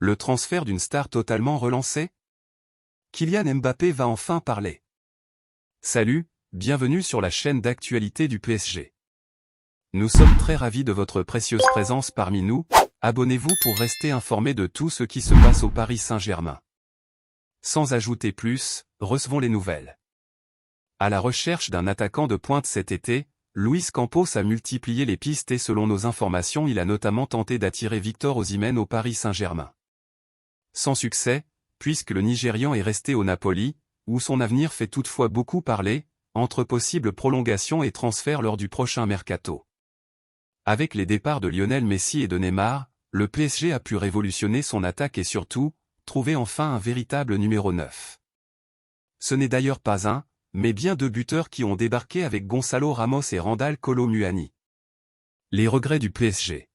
le transfert d'une star totalement relancé? Kylian Mbappé va enfin parler. Salut, bienvenue sur la chaîne d'actualité du PSG. Nous sommes très ravis de votre précieuse présence parmi nous. Abonnez-vous pour rester informé de tout ce qui se passe au Paris Saint-Germain. Sans ajouter plus, recevons les nouvelles. À la recherche d'un attaquant de pointe cet été, Luis Campos a multiplié les pistes et selon nos informations il a notamment tenté d'attirer Victor Osimhen au Paris Saint-Germain. Sans succès, puisque le Nigérian est resté au Napoli, où son avenir fait toutefois beaucoup parler, entre possibles prolongations et transferts lors du prochain mercato. Avec les départs de Lionel Messi et de Neymar, le PSG a pu révolutionner son attaque et surtout, trouver enfin un véritable numéro 9. Ce n'est d'ailleurs pas un, mais bien deux buteurs qui ont débarqué avec Gonzalo Ramos et Randal Kolo Muani. Les regrets du PSG.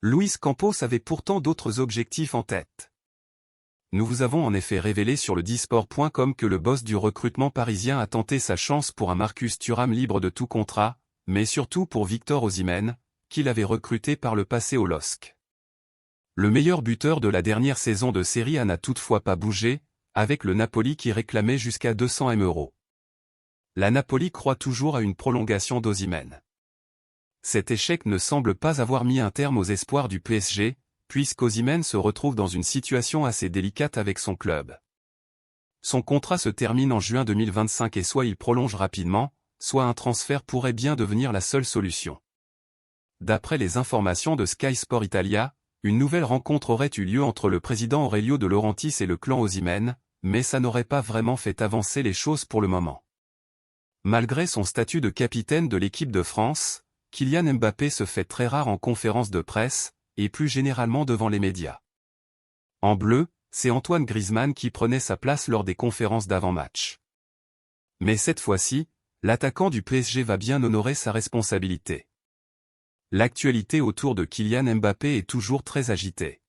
Luis Campos avait pourtant d'autres objectifs en tête. Nous vous avons en effet révélé sur le disport.com que le boss du recrutement parisien a tenté sa chance pour un Marcus Thuram libre de tout contrat, mais surtout pour Victor Osimhen, qu'il avait recruté par le passé au LOSC. Le meilleur buteur de la dernière saison de Serie A n'a toutefois pas bougé, avec le Napoli qui réclamait jusqu'à 200 000 €. La Napoli croit toujours à une prolongation d'Osimhen. Cet échec ne semble pas avoir mis un terme aux espoirs du PSG, puisqu'Osimhen se retrouve dans une situation assez délicate avec son club. Son contrat se termine en juin 2025 et soit il prolonge rapidement, soit un transfert pourrait bien devenir la seule solution. D'après les informations de Sky Sport Italia, une nouvelle rencontre aurait eu lieu entre le président Aurelio De Laurentiis et le clan Osimhen, mais ça n'aurait pas vraiment fait avancer les choses pour le moment. Malgré son statut de capitaine de l'équipe de France, Kylian Mbappé se fait très rare en conférence de presse, et plus généralement devant les médias. En bleu, c'est Antoine Griezmann qui prenait sa place lors des conférences d'avant-match. Mais cette fois-ci, l'attaquant du PSG va bien honorer sa responsabilité. L'actualité autour de Kylian Mbappé est toujours très agitée.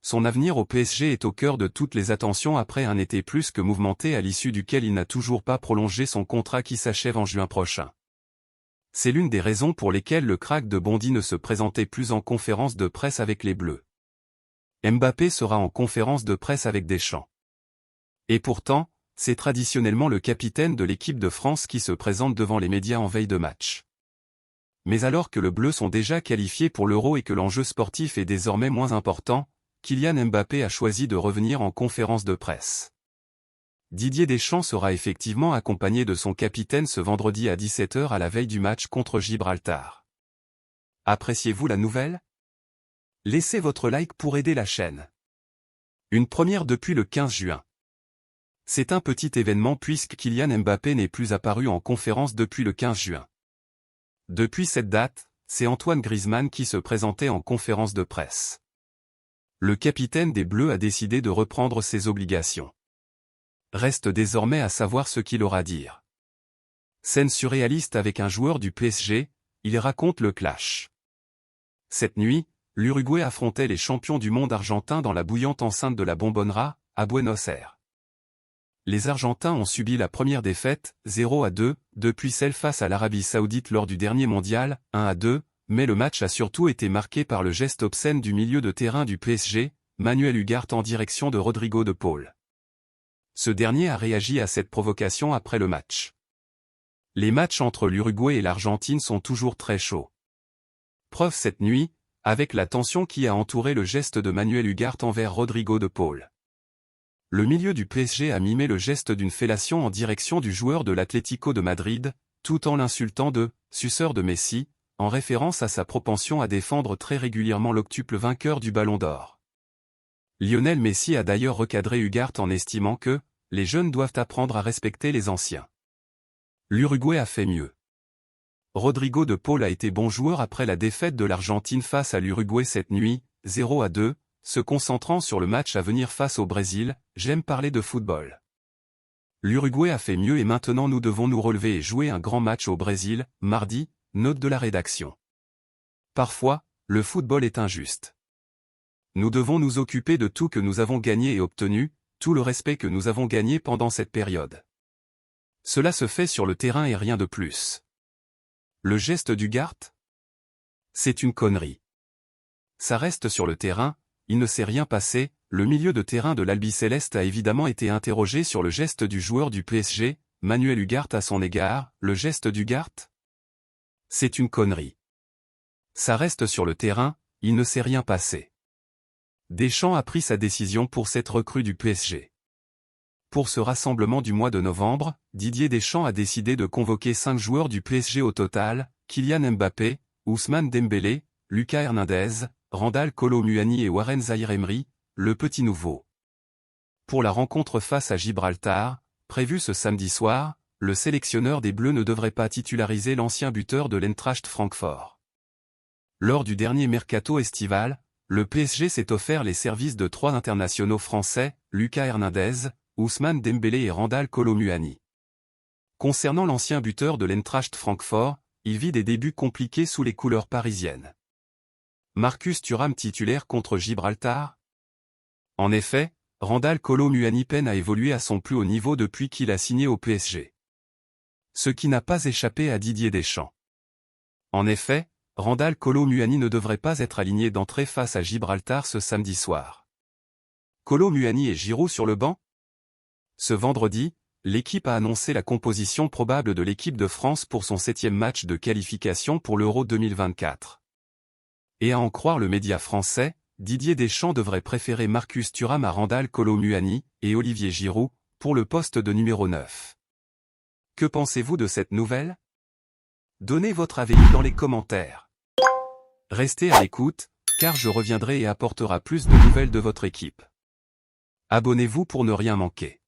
Son avenir au PSG est au cœur de toutes les attentions après un été plus que mouvementé à l'issue duquel il n'a toujours pas prolongé son contrat qui s'achève en juin prochain. C'est l'une des raisons pour lesquelles le crack de Bondy ne se présentait plus en conférence de presse avec les Bleus. Mbappé sera en conférence de presse avec Deschamps. Et pourtant, c'est traditionnellement le capitaine de l'équipe de France qui se présente devant les médias en veille de match. Mais alors que les Bleus sont déjà qualifiés pour l'Euro et que l'enjeu sportif est désormais moins important, Kylian Mbappé a choisi de revenir en conférence de presse. Didier Deschamps sera effectivement accompagné de son capitaine ce vendredi à 17 h à la veille du match contre Gibraltar. Appréciez-vous la nouvelle? Laissez votre like pour aider la chaîne. Une première depuis le 15 juin. C'est un petit événement puisque Kylian Mbappé n'est plus apparu en conférence depuis le 15 juin. Depuis cette date, c'est Antoine Griezmann qui se présentait en conférence de presse. Le capitaine des Bleus a décidé de reprendre ses obligations. Reste désormais à savoir ce qu'il aura à dire. Scène surréaliste avec un joueur du PSG, il raconte le clash. Cette nuit, l'Uruguay affrontait les champions du monde argentins dans la bouillante enceinte de la Bombonera, à Buenos Aires. Les Argentins ont subi la première défaite, 0-2, depuis celle face à l'Arabie Saoudite lors du dernier mondial, 1-2, mais le match a surtout été marqué par le geste obscène du milieu de terrain du PSG, Manuel Ugarte en direction de Rodrigo de Paul. Ce dernier a réagi à cette provocation après le match. Les matchs entre l'Uruguay et l'Argentine sont toujours très chauds. Preuve cette nuit, avec la tension qui a entouré le geste de Manuel Ugarte envers Rodrigo de Paul. Le milieu du PSG a mimé le geste d'une fellation en direction du joueur de l'Atlético de Madrid, tout en l'insultant de « suceur de Messi », en référence à sa propension à défendre très régulièrement l'octuple vainqueur du Ballon d'Or. Lionel Messi a d'ailleurs recadré Ugarte en estimant que « les jeunes doivent apprendre à respecter les anciens ». L'Uruguay a fait mieux. Rodrigo de Paul a été bon joueur après la défaite de l'Argentine face à l'Uruguay cette nuit, 0-2, se concentrant sur le match à venir face au Brésil. J'aime parler de football. L'Uruguay a fait mieux et maintenant nous devons nous relever et jouer un grand match au Brésil, mardi, note de la rédaction. Parfois, le football est injuste. Nous devons nous occuper de tout que nous avons gagné et obtenu, tout le respect que nous avons gagné pendant cette période. Cela se fait sur le terrain et rien de plus. Le geste d'Ugarte? C'est une connerie. Ça reste sur le terrain, il ne s'est rien passé. Le milieu de terrain de l'Albi Céleste a évidemment été interrogé sur le geste du joueur du PSG, Manuel Ugarte à son égard. Le geste d'Ugarte? C'est une connerie. Ça reste sur le terrain, il ne s'est rien passé. Deschamps a pris sa décision pour cette recrue du PSG. Pour ce rassemblement du mois de novembre, Didier Deschamps a décidé de convoquer 5 joueurs du PSG au total: Kylian Mbappé, Ousmane Dembélé, Lucas Hernandez, Randal Kolo Muani et Warren Zaïre-Emery, le petit nouveau. Pour la rencontre face à Gibraltar, prévue ce samedi soir, le sélectionneur des Bleus ne devrait pas titulariser l'ancien buteur de l'Eintracht Francfort. Lors du dernier mercato estival, le PSG s'est offert les services de 3 internationaux français, Lucas Hernandez, Ousmane Dembélé et Randal Kolo Muani. Concernant l'ancien buteur de l'Eintracht Francfort, il vit des débuts compliqués sous les couleurs parisiennes. Marcus Thuram titulaire contre Gibraltar? En effet, Randal Kolo Muani peine à évoluer à son plus haut niveau depuis qu'il a signé au PSG. Ce qui n'a pas échappé à Didier Deschamps. En effet, Randal Kolo Muani ne devrait pas être aligné d'entrée face à Gibraltar ce samedi soir. Kolo Muani et Giroud sur le banc? Ce vendredi, l'équipe a annoncé la composition probable de l'équipe de France pour son 7e match de qualification pour l'Euro 2024. Et à en croire le média français, Didier Deschamps devrait préférer Marcus Thuram à Randal Kolo Muani et Olivier Giroud pour le poste de numéro 9. Que pensez-vous de cette nouvelle? Donnez votre avis dans les commentaires. Restez à l'écoute, car je reviendrai et apportera plus de nouvelles de votre équipe. Abonnez-vous pour ne rien manquer.